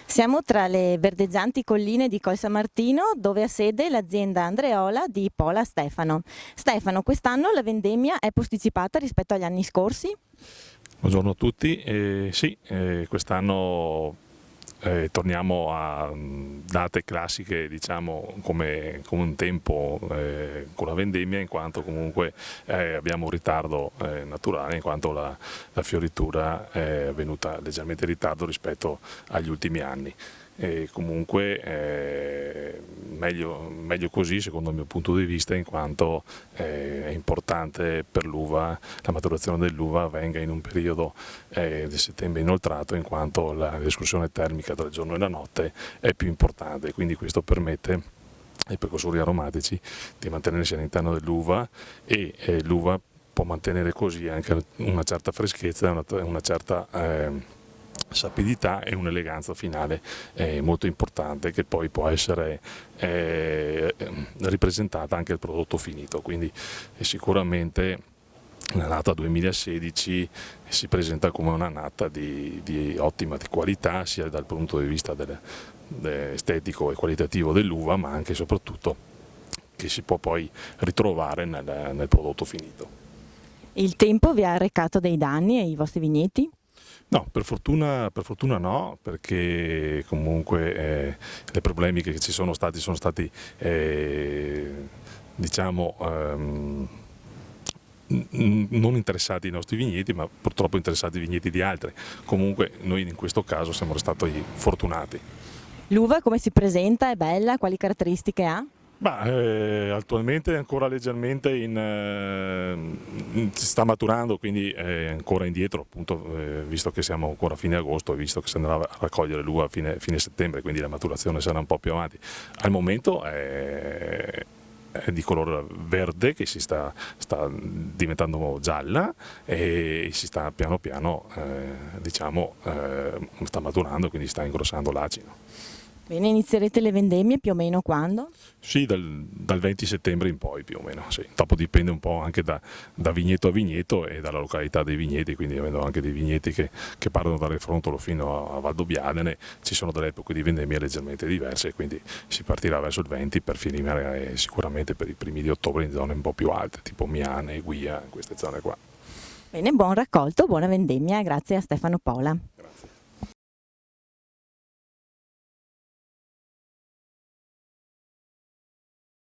Siamo tra le verdeggianti colline di Col San Martino, dove ha sede l'azienda Andreola di Pola Stefano. Stefano, quest'anno la vendemmia è posticipata rispetto agli anni scorsi? Buongiorno a tutti, sì, quest'anno torniamo a date classiche, diciamo, come un tempo con la vendemmia, in quanto comunque abbiamo un ritardo naturale, in quanto la fioritura è avvenuta leggermente in ritardo rispetto agli ultimi anni. E comunque meglio così secondo il mio punto di vista, in quanto è importante per l'uva, la maturazione dell'uva avvenga in un periodo di settembre inoltrato, in quanto l'escursione termica tra il giorno e la notte è più importante, quindi questo permette ai precursori aromatici di mantenersi all'interno dell'uva e l'uva può mantenere così anche una certa freschezza, una certa sapidità e un'eleganza finale molto importante, che poi può essere ripresentata anche al prodotto finito. Quindi sicuramente la nata 2016 si presenta come una nata di ottima qualità, sia dal punto di vista estetico e qualitativo dell'uva, ma anche e soprattutto che si può poi ritrovare nel prodotto finito. Il tempo vi ha arrecato dei danni ai vostri vigneti? No, per fortuna no, perché comunque i problemi che ci sono stati diciamo, non interessati i nostri vigneti, ma purtroppo interessati i vigneti di altri. Comunque noi in questo caso siamo stati fortunati. L'uva come si presenta? È bella? Quali caratteristiche ha? Attualmente è ancora leggermente si sta maturando, quindi è ancora indietro, appunto, visto che siamo ancora a fine agosto e visto che si andrà a raccogliere l'uva a fine settembre, quindi la maturazione sarà un po' più avanti. Al momento è di colore verde, che sta diventando gialla e si sta piano piano diciamo, sta maturando, quindi sta ingrossando l'acino. Bene, inizierete le vendemmie più o meno quando? Sì, dal 20 settembre in poi più o meno, sì. Dopo dipende un po' anche da vigneto a vigneto e dalla località dei vigneti, quindi avendo anche dei vigneti che partono da Refrontolo fino a Valdobbiadene, ci sono delle epoche di vendemmia leggermente diverse, quindi si partirà verso il 20 per finire sicuramente per i primi di ottobre in zone un po' più alte, tipo Miane, Guia, queste zone qua. Bene, buon raccolto, buona vendemmia, grazie a Stefano Pola.